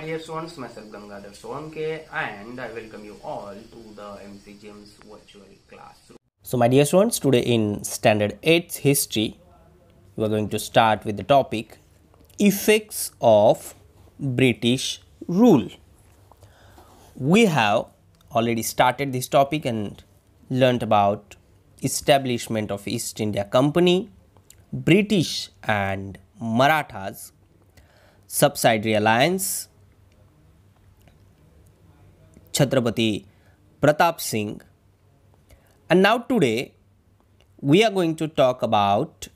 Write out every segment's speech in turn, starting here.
dear students, myself Gangadhar Solanke, and I welcome you all to the MCGM's virtual classroom. So my dear students, today in standard 8th history, we are going to start with the topic effects of British rule. We have already started this topic and learnt about establishment of East India Company, British and Marathas, subsidiary alliance, Chhatrapati Pratap Singh, and now today we are going to talk about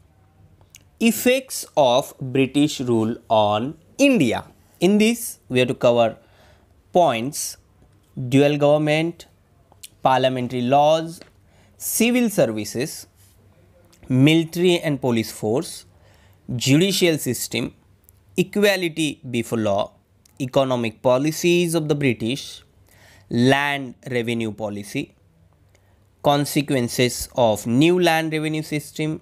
effects of British rule on India. In this we have to cover points: dual government, parliamentary laws, civil services, military and police force, judicial system, equality before law, economic policies of the British, land revenue policy, consequences of new land revenue system,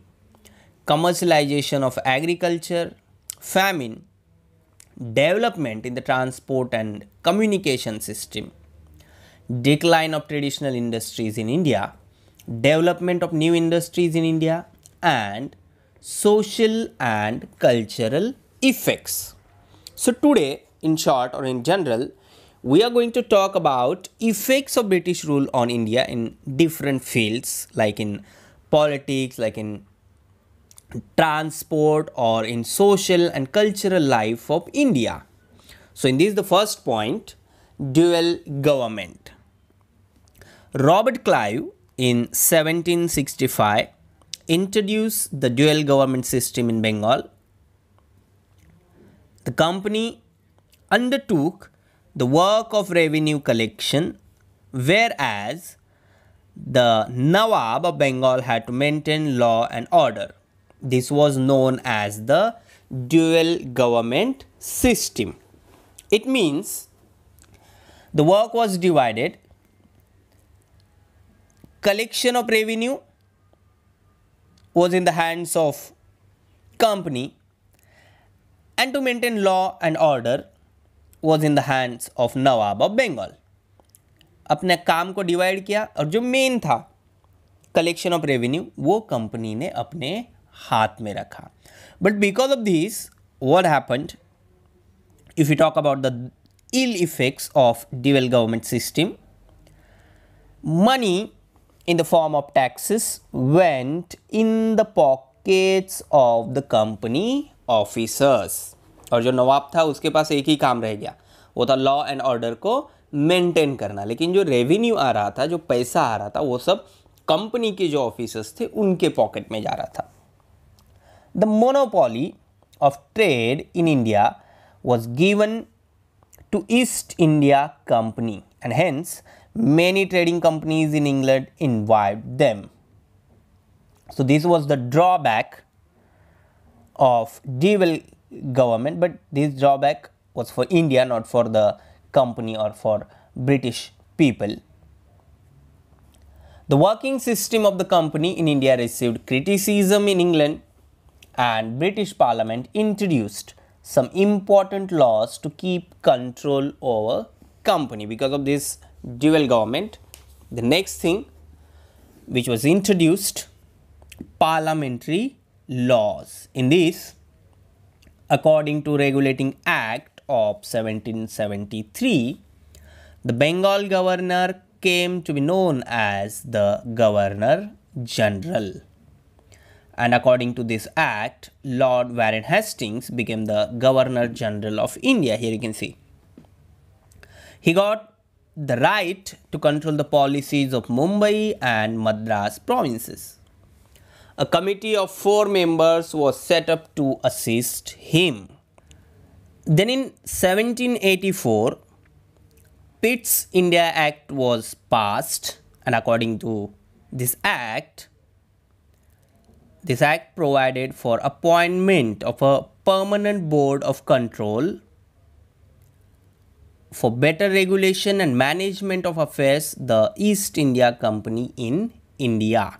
commercialization of agriculture, famine, development in the transport and communication system, decline of traditional industries in India, development of new industries in India, and social and cultural effects. So today, in short or in general, we are going to talk about effects of British rule on India in different fields, like in politics, like in transport, or in social and cultural life of India. So in this, the first point, dual government. Robert Clive in 1765 introduced the dual government system in Bengal. The company undertook the work of revenue collection, whereas the Nawab of Bengal had to maintain law and order. This was known as the dual government system. It means the work was divided. Collection of revenue was in the hands of company, and to maintain law and order was in the hands of Nawab of Bengal. अपने काम को divide किया और जो main था collection of revenue वो company ने अपने हाथ में रखा. But because of this what happened, if you talk about the ill effects of dual government system, money in the form of taxes went in the pockets of the company officers. और जो नवाब था उसके पास एक ही काम रह गया, वो था लॉ एंड ऑर्डर को मेंटेन करना. लेकिन जो रेवेन्यू आ रहा था, जो पैसा आ रहा था, वो सब कंपनी के जो ऑफिसर्स थे उनके पॉकेट में जा रहा था. The monopoly of trade in India was given to East India Company and hence many trading companies in England imbibed them. So this was the drawback of dual government, but this drawback was for India, not for the company or for British people. The working system of the company in India received criticism in England, and British Parliament introduced some important laws to keep control over company. Because of this dual government, the next thing which was introduced, parliamentary laws. In this, according to Regulating Act of 1773, the Bengal governor came to be known as the Governor General. And according to this act, Lord Warren Hastings became the Governor General of India. Here you can see. He got the right to control the policies of Mumbai and Madras provinces. A committee of 4 members was set up to assist him. Then in 1784, Pitt's India Act was passed, and according to this act provided for appointment of a permanent board of control for better regulation and management of affairs, the East India Company in India.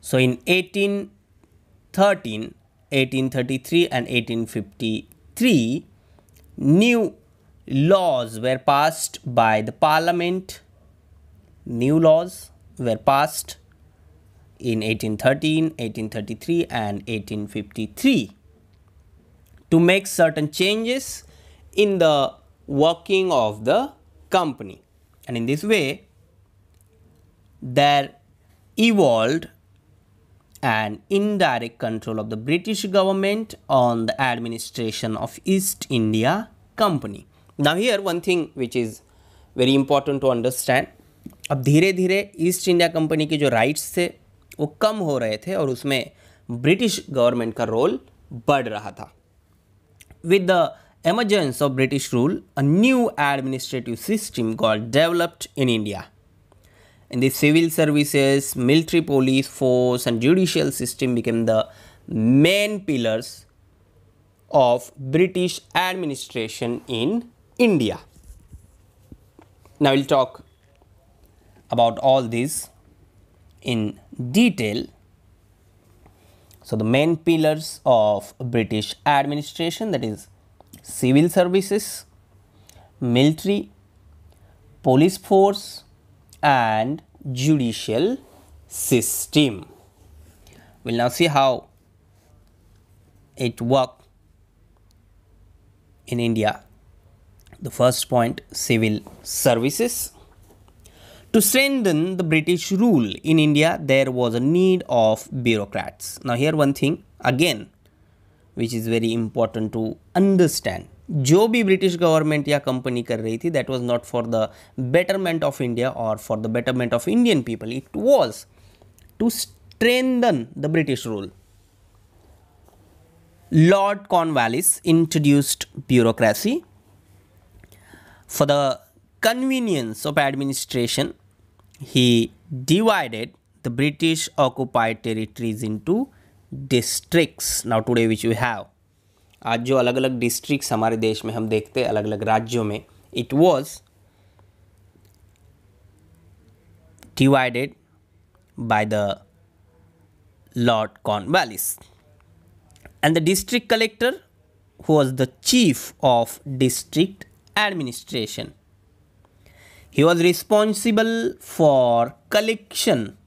So in 1813, 1833 and 1853, new laws were passed by the parliament. New laws were passed in 1813, 1833 and 1853 to make certain changes in the working of the company. And in this way, there evolved an indirect control of the British government on the administration of East India Company. Now here one thing which is very important to understand, अब धीरे धीरे east India company के जो rights थे वो कम हो रहे थे और उसमें ब्रिटिश गवर्नमेंट का रोल बढ़ रहा था. With the emergence of British rule, a new administrative system got developed in India. And the civil services, military police force and judicial system became the main pillars of British administration in India. Now we'll talk about all this in detail. So the main pillars of British administration, that is civil services, military, police force and judicial system. We'll now see how it worked in India. The first point, civil services. To strengthen the British rule in India, there was a need of bureaucrats. Now here one thing again which is very important to understand. जो भी British government या company कर रही थी, that was not for the betterment of India or for the betterment of Indian people. It was to strengthen the British rule. Lord Cornwallis introduced bureaucracy for the convenience of administration. He divided the British occupied territories into districts. Now today which we have, आज जो अलग अलग districts हमारे देश में हम देखते हैं अलग अलग राज्यों में, it was divided by the Lord Cornwallis. And the district collector, who was the chief of district administration, he was responsible for collection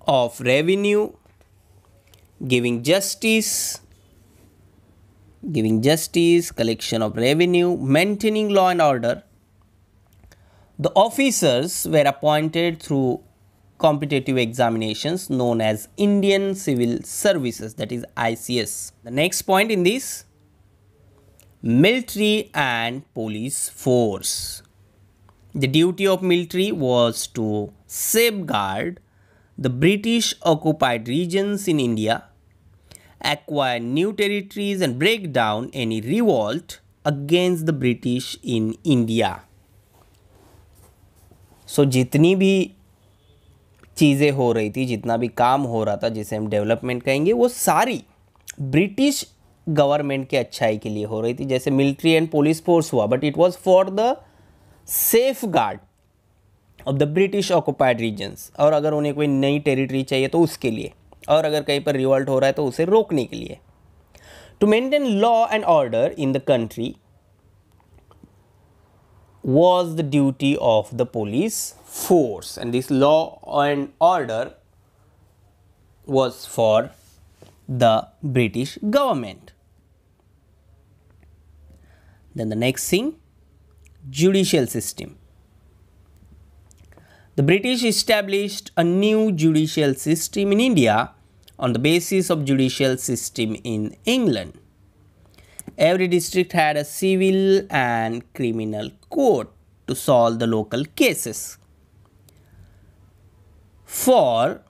of revenue, giving justice, collection of revenue, maintaining law and order. The officers were appointed through competitive examinations known as Indian Civil Services, that is ICS. The next point in this, military and police force. The duty of military was to safeguard the British occupied regions in India, acquire new territories and break down any revolt against the British in India. So जितनी भी चीज़ें हो रही थी, जितना भी काम हो रहा था जिसे हम डेवलपमेंट कहेंगे, वो सारी ब्रिटिश गवर्नमेंट के अच्छाई के लिए हो रही थी. जैसे मिलिट्री एंड पुलिस फोर्स हुआ, but it was for the safeguard of the British occupied regions. और अगर उन्हें कोई नई टेरिटरी चाहिए तो उसके लिए, और अगर कहीं पर रिवॉल्ट हो रहा है तो उसे रोकने के लिए. To maintain law and order in the country was the duty of the police force, and this law and order was for the British government. Then the next thing, judicial system. The British established a new judicial system in India on the basis of judicial system in England. Every district had a civil and criminal court to solve the local cases. For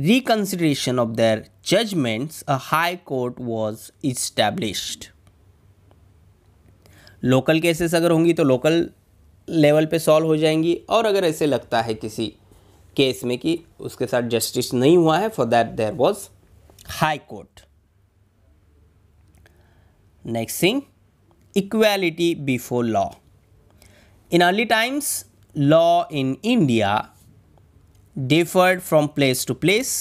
reconsideration of their judgments, a high court was established. Local cases अगर होंगी तो local level पे solve हो जाएंगी, और अगर ऐसे लगता है किसी केस में कि उसके साथ जस्टिस नहीं हुआ है, for that there was high court. Next thing, equality before law. In early times, law in India differed from place to place.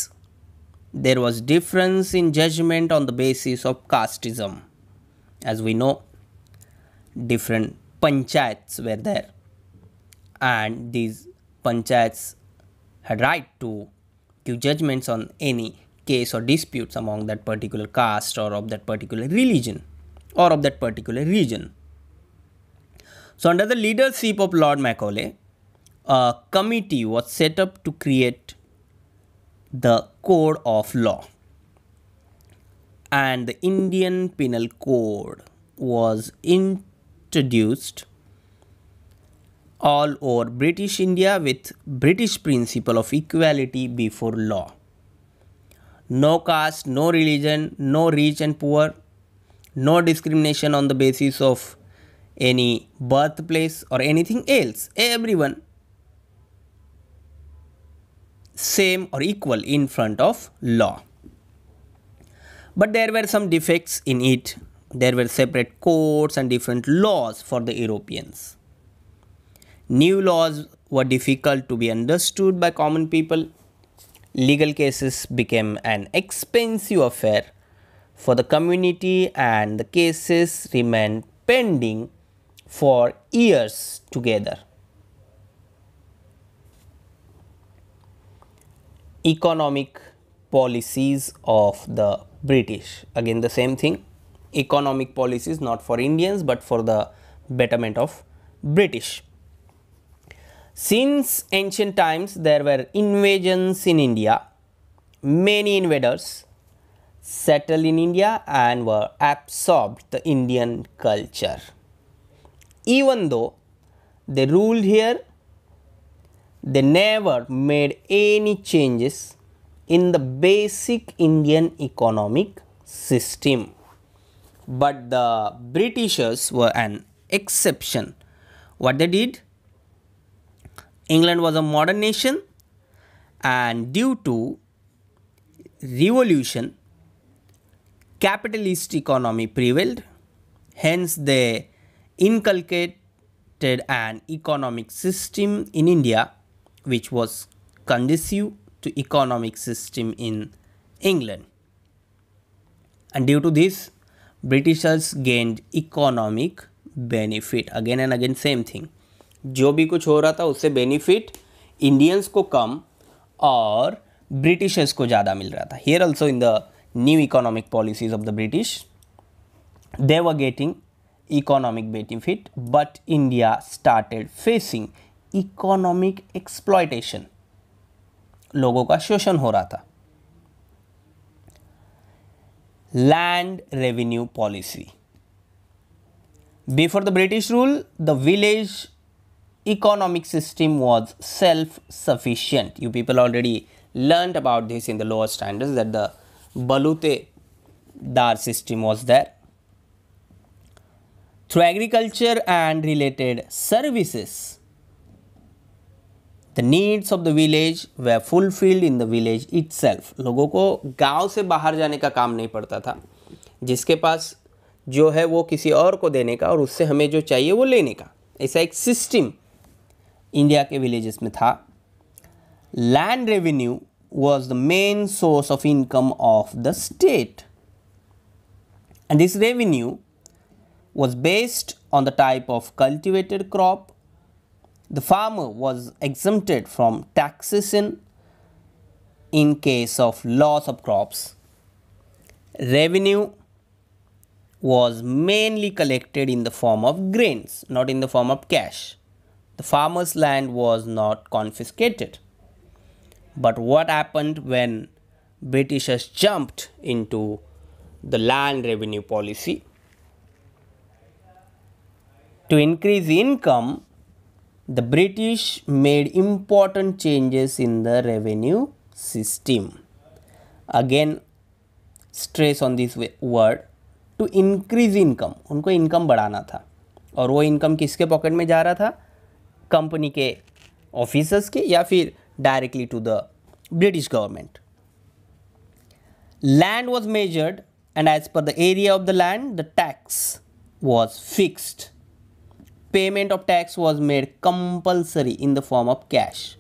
There was difference in judgment on the basis of casteism. As we know, different panchayats were there, and these panchayats had right to give judgments on any case or disputes among that particular caste or of that particular religion or of that particular region. So under the leadership of Lord Macaulay, a committee was set up to create the code of law, and the Indian Penal Code was introduced all over British India with British principle of equality before law. No caste, no religion, no rich and poor, no discrimination on the basis of any birthplace or anything else. Everyone same or equal in front of law. But there were some defects in it. There were separate codes and different laws for the Europeans. New laws were difficult to be understood by common people. Legal cases became an expensive affair for the community, and the cases remained pending for years together. Economic policies of the British. Again the same thing. Economic policies not for Indians but for the betterment of British. Since ancient times there were invasions in India. Many invaders settled in India and were absorbed the Indian culture. Even though they ruled here, they never made any changes in the basic Indian economic system. But the Britishers were an exception. What they did? England was a modern nation, and due to revolution, capitalist economy prevailed. Hence, they inculcated an economic system in India which was conducive to economic system in England. And due to this, Britishers gained economic benefit. Again and again same thing. जो भी कुछ हो रहा था उससे benefit Indians को कम और Britishers को ज़्यादा मिल रहा था. Here also in the new economic policies of the British, they were getting economic benefit, but India started facing economic exploitation. लोगों का शोषण हो रहा था. Land revenue policy. Before the British rule, the village economic system was self-sufficient. You people already learned about this in the lower standards, that the balutedar system was there. Through agriculture and related services, the needs of the village were fulfilled in the village itself. लोगों को गांव से बाहर जाने का काम नहीं पड़ता था. जिसके पास जो है वो किसी और को देने का और उससे हमें जो चाहिए वो लेने का, ऐसा एक सिस्टम इंडिया के विलेजेस में था. Land revenue was the main source of income of the state, and this revenue was based on the type of cultivated crop. The farmer was exempted from taxation in case of loss of crops. Revenue was mainly collected in the form of grains, not in the form of cash. The farmer's land was not confiscated. But what happened when Britishers jumped into the land revenue policy? To increase income, the British made important changes in the revenue system. Again, stress on this word, to increase income. उनको income बढ़ाना था, और वो income किसके pocket में जा रहा था? कंपनी के ऑफिसर्स के या फिर directly to the British government. Land was measured, and as per the area of the land, the tax was fixed. Payment of tax was made compulsory in the form of cash.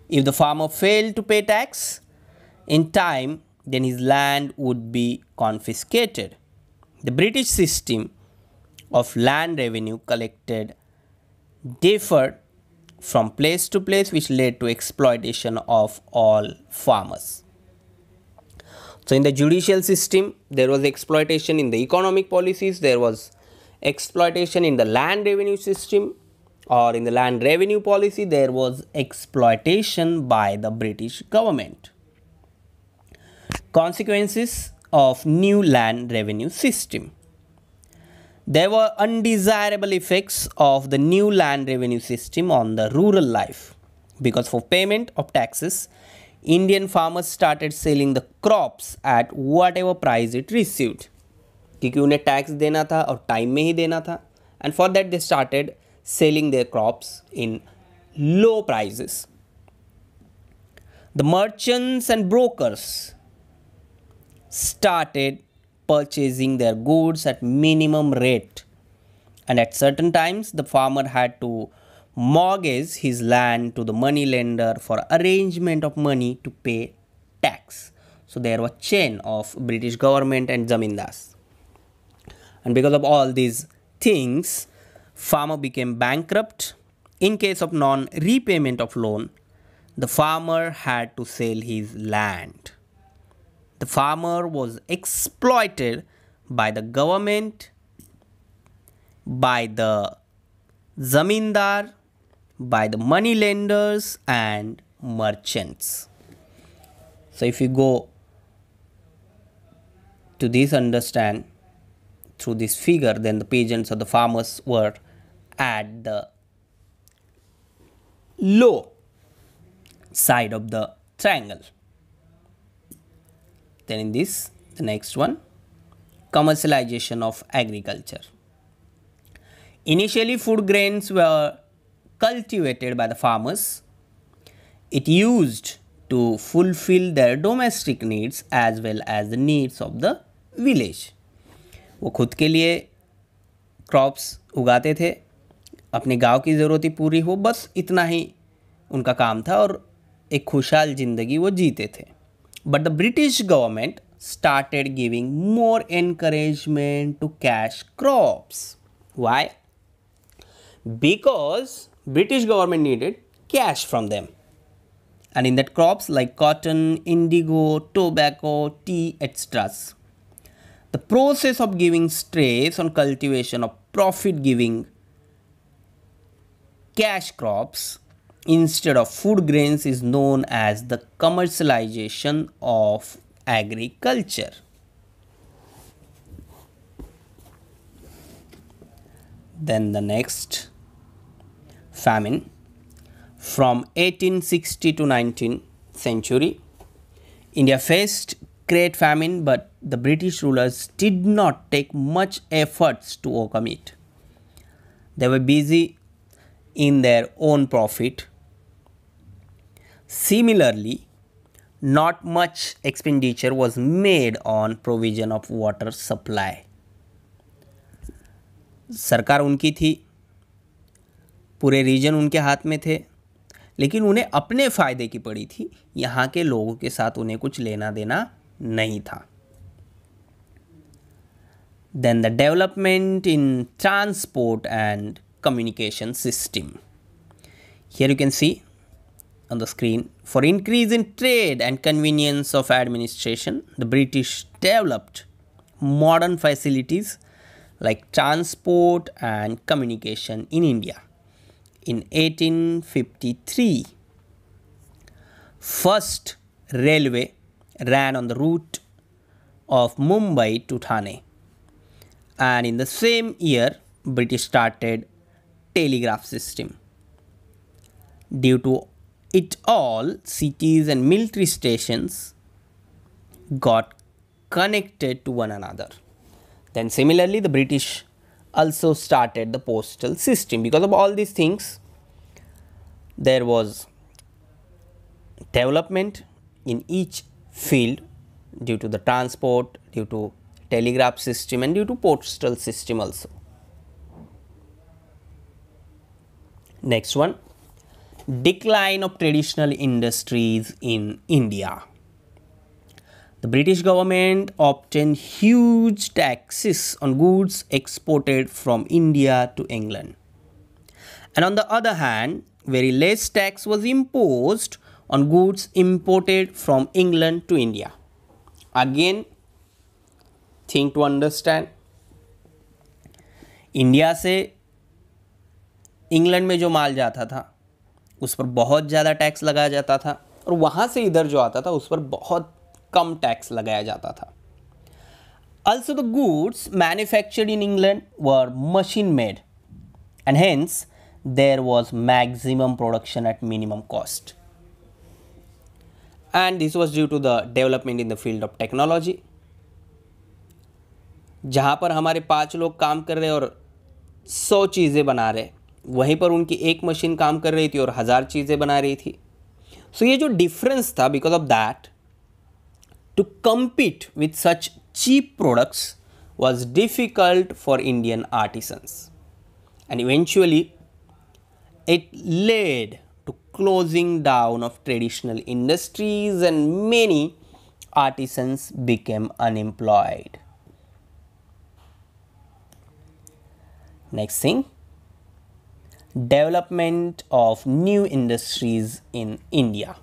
If the farmer failed to pay tax in time, then his land would be confiscated. The British system of land revenue collected differed from place to place, which led to exploitation of all farmers. So in the judicial system, there was exploitation. In the economic policies, there was exploitation. In the land revenue system, or in the land revenue policy, there was exploitation by the British government. Consequences of new land revenue system. There were undesirable effects of the new land revenue system on the rural life. Because for payment of taxes, Indian farmers started selling the crops at whatever price it received. क्योंकि उन्हें tax देना था और time में ही देना था. And for that they started selling their crops in low prices. The merchants and brokers started purchasing their goods at minimum rate, and at certain times the farmer had to mortgage his land to the money lender for arrangement of money to pay tax. So there was chain of British government and zamindars, and because of all these things, farmer became bankrupt. In case of non-repayment of loan, the farmer had to sell his land. The farmer was exploited by the government, by the zamindar, by the money lenders and merchants. So if you go to this understand through this figure, then the peasants or the farmers were at the low side of the triangle. Then in this, the next one, commercialization of agriculture. Initially, food grains were cultivated by the farmers. It used to fulfill their domestic needs as well as the needs of the village. वो खुद के लिए crops उगाते थे, अपने गांव की ज़रूरतें पूरी हो, बस इतना ही उनका काम था और एक खुशहाल ज़िंदगी वो जीते थे. But the British government started giving more encouragement to cash crops. Why? Because British government needed cash from them. And in that crops like cotton, indigo, tobacco, tea, etc. The process of giving stress on cultivation of profit-giving cash crops instead of food grains is known as the commercialization of agriculture. Then the next, famine. From 1860 to 19th century, India faced great famine, but the British rulers did not take much efforts to overcome it. They were busy in their own profit. Similarly, not much expenditure was made on provision of water supply. सरकार उनकी थी, पूरे reason उनके हाथ में थे, लेकिन उन्हें अपने फ़ायदे की पड़ी थी, यहाँ के लोगों के साथ उन्हें कुछ लेना देना नहीं था. Then the development in transport and communication system. Here you can see on the screen, for increase in trade and convenience of administration, the British developed modern facilities like transport and communication in India. In 1853, first railway ran on the route of Mumbai to Thane, and in the same year, British started telegraph system. Due to it all, cities and military stations got connected to one another. Then similarly, the British also started the postal system. Because of all these things, there was development in each field due to the transport, due to telegraph system and due to postal system also. Next one, decline of traditional industries in India. The British government obtained huge taxes on goods exported from India to England. And on the other hand, very less tax was imposed on goods imported from England to India. Again, thing to understand, India से England में जो माल जाता था उस पर बहुत ज़्यादा tax लगाया जाता था और वहाँ से इधर जो आता था उस पर बहुत कम टैक्स लगाया जाता था. Also the goods manufactured in England were machine made and hence there was maximum production at minimum cost. And this was due to the development in the field of technology. जहाँ पर हमारे 5 लोग काम कर रहे और 100 चीज़ें बना रहे, वहीं पर उनकी एक मशीन काम कर रही थी और 1000 चीज़ें बना रही थी. सो ये जो डिफरेंस था, because of that to compete with such cheap products was difficult for Indian artisans, and eventually it led to closing down of traditional industries and many artisans became unemployed. Next thing, development of new industries in India.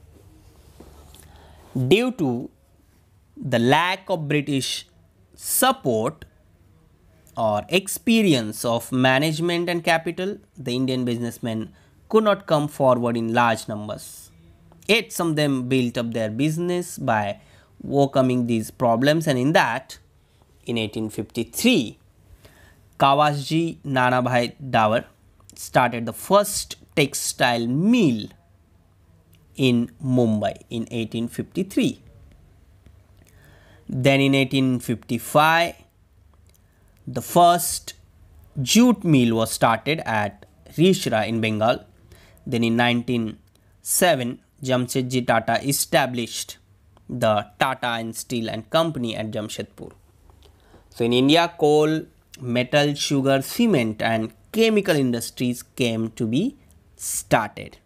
Due to the lack of British support or experience of management and capital, the Indian businessmen could not come forward in large numbers. Yet some of them built up their business by overcoming these problems, and in that, in 1853, Kawasji Nanabhai Davar started the first textile mill in Mumbai in 1853. Then in 1855, the first jute mill was started at Rishra in Bengal. Then in 1907, Jamshedji Tata established the Tata and Steel and Company at Jamshedpur. So in India, coal, metal, sugar, cement and chemical industries came to be started.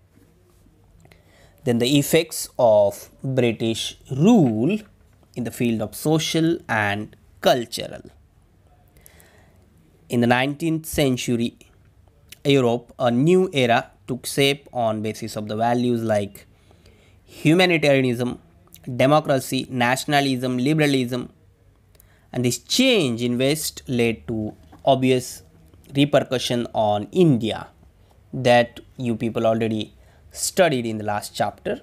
Then the effects of British rule in the field of social and cultural. In the 19th century Europe, a new era took shape on basis of the values like humanitarianism, democracy, nationalism, liberalism, and this change in West led to obvious repercussion on India that you people already studied in the last chapter.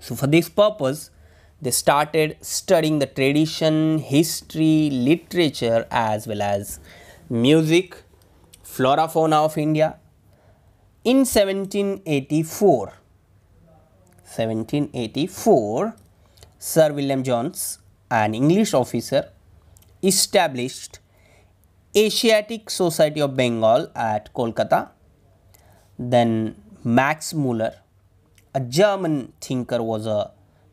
So for this purpose, they started studying the tradition, history, literature as well as music, flora, fauna of India. In 1784, Sir William Jones, an English officer, established Asiatic Society of Bengal at Kolkata. Then Max Muller, a German thinker, was a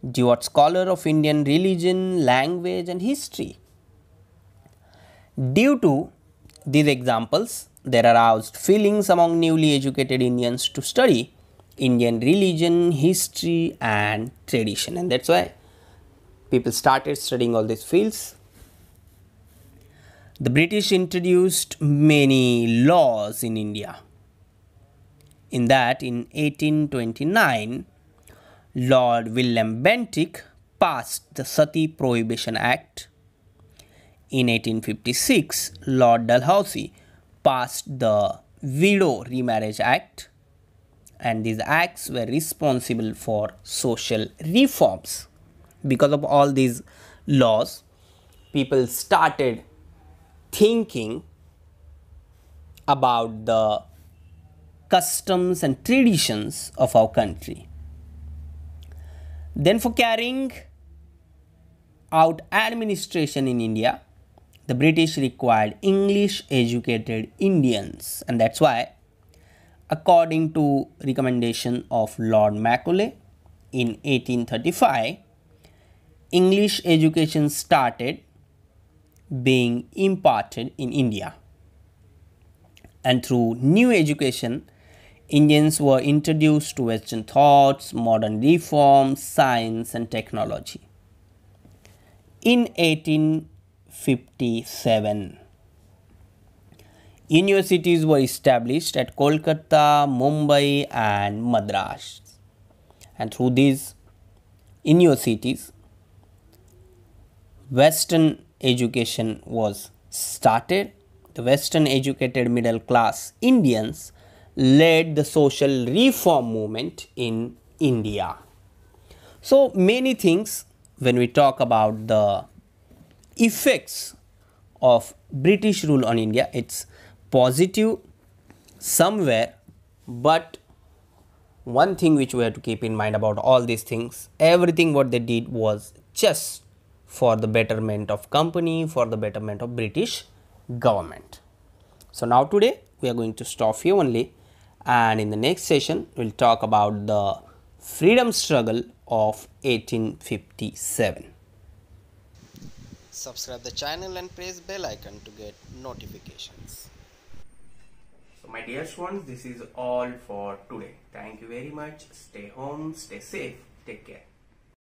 devout scholar of Indian religion, language and history. Due to these examples, there aroused feelings among newly educated Indians to study Indian religion, history and tradition, and that's why people started studying all these fields. The British introduced many laws in India. In that, in 1829, Lord William Bentinck passed the Sati Prohibition Act. In 1856, Lord Dalhousie passed the Widow Remarriage Act, and these acts were responsible for social reforms. Because of all these laws, people started thinking about the customs and traditions of our country. Then for carrying out administration in India, the British required English educated Indians, and that's why, according to recommendation of Lord Macaulay in 1835, English education started being imparted in India. And through new education, Indians were introduced to Western thoughts, modern reforms, science and technology. In 1857, universities were established at Kolkata, Mumbai, and Madras. And through these universities, Western education was started. The Western educated middle class Indians led the social reform movement in India. So many things when we talk about the effects of British rule on India, it's positive somewhere, but one thing which we have to keep in mind about all these things, everything what they did was just for the betterment of company, for the betterment of British government. So now today we are going to stop here only, and in the next session we will talk about the freedom struggle of 1857. Subscribe the channel and press bell icon to get notifications. So my dear students, this is all for today. Thank you very much. Stay home, stay safe, take care.